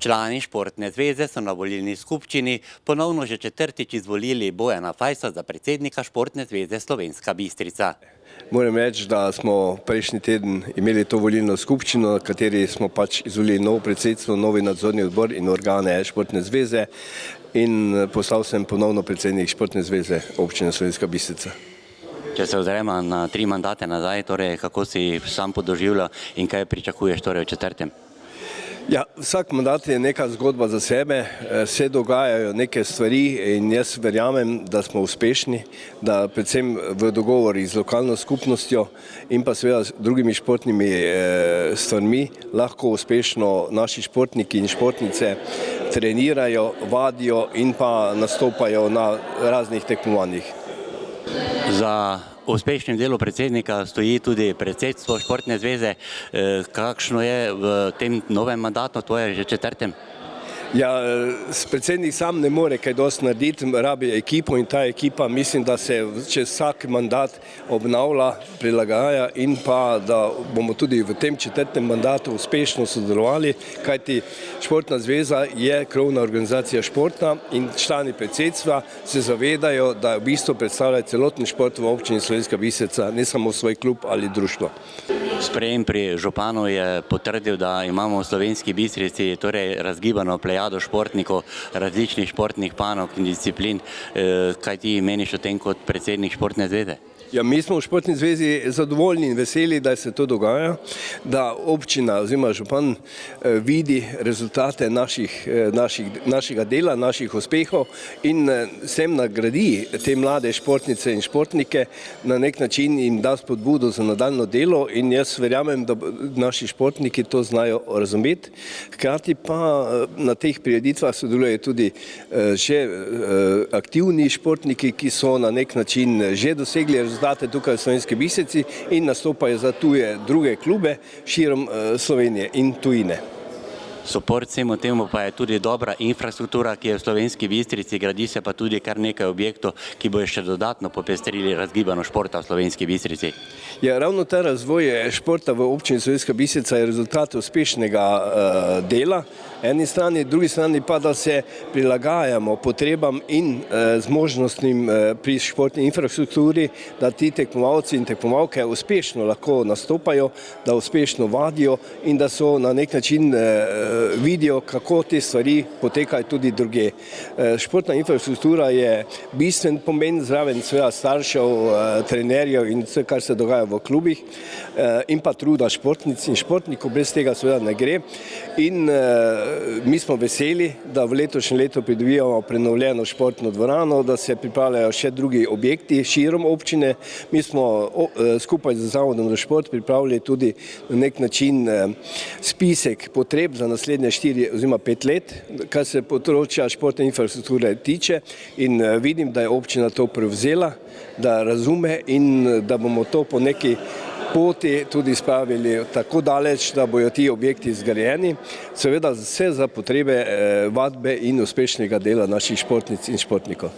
Člani Športne zveze so na volilni skupščini ponovno že četrtič izvolili Bojana Fajsa za predsednika Športne zveze Slovenska Bistrica. Moram reči, da smo prejšnji teden imeli to volilno skupščino, na kateri smo izvolili novo predsedstvo, novi nadzorni odbor in organe Športne zveze in postal sem ponovno predsednik Športne zveze občine Slovenska Bistrica. Če se ozremo na 3 mandate nazaj, torej kako si sam podoživljal in kaj pričakuješ torej v četrtem? Ja, vsak mandat je neka zgodba za sebe, se dogajajo neke stvari in jaz verjamem, da smo uspešni, da predvsem v dogovori z lokalno skupnostjo in pa seveda z drugimi športnimi stvarmi lahko uspešno naši športniki in športnice trenirajo, vadijo in pa nastopajo na raznih tekmovanjih. Za uspešnim delu predsednika stoji tudi predsedstvo Športne zveze. Kakšno je v tem novem mandatu, to je že četrtem? Ja, predsednik sam ne more kaj dosti narediti, rabi ekipo in ta ekipa mislim, da se čez vsak mandat obnavlja, prilagaja in pa da bomo tudi v tem četrtem mandatu uspešno sodelovali, kajti Športna zveza je krovna organizacija športa in člani predsedstva se zavedajo, da v bistvu predstavljajo celoten šport v občini Slovenska Bistrica, ne samo svoj klub ali društvo. Sprejem pri županu je potrdil, da imamo v Slovenski Bistrici torej razgibano plejado športnikov, različnih športnih panog in disciplin. Kaj ti meniš o tem kot predsednik Športne zveze? Ja, mi smo v Športni zvezi zadovoljni in veseli, da se to dogaja, da občina oziroma župan vidi rezultate našega dela, naših uspehov in s tem nagradi te mlade športnice in športnike, na nek način jim da spodbudo za nadaljnje delo in jaz verjamem, da naši športniki to znajo razumeti. Hkrati pa na teh prireditvah sodelujejo tudi še aktivni športniki, ki so na nek način že dosegli rezultate tukaj v Slovenski Bistrici in nastopajo za tuje druge klube širom Slovenije in tujine. Suport vsemu temu pa je tudi dobra infrastruktura, ki je v Slovenski Bistrici, gradi se pa tudi kar nekaj objektov, ki bojo še dodatno popestrili razgibano športa v Slovenski Bistrici. Ja, ravno ta razvoj športa v občini Slovenska Bistrica je rezultat uspešnega dela, eni strani, drugi strani pa, da se prilagajamo potrebam in zmožnostim pri športni infrastrukturi, da ti tekmovalci in tekmovalke uspešno lahko nastopajo, da uspešno vadijo in da so na nek način vidijo, kako te stvari potekajo tudi druge. Športna infrastruktura je bistven pomen zraven svojega staršev, trenerjev in vse, kar se dogaja v klubih in pa truda športnic in športnikov, brez tega seveda ne gre. In mi smo veseli, da v letošnjem letu pridobivamo prenovljeno športno dvorano, da se pripravljajo še drugi objekti širom občine. Mi smo skupaj z Zavodom za šport pripravili tudi na nek način spisek potreb za naslednje 4 oziroma 5 let, kar se področja športne infrastrukture tiče in vidim, da je občina to prevzela, da razume in da bomo to po neki poti tudi spravili tako daleč, da bojo ti objekti zgrajeni, seveda vse za potrebe vadbe in uspešnega dela naših športnic in športnikov.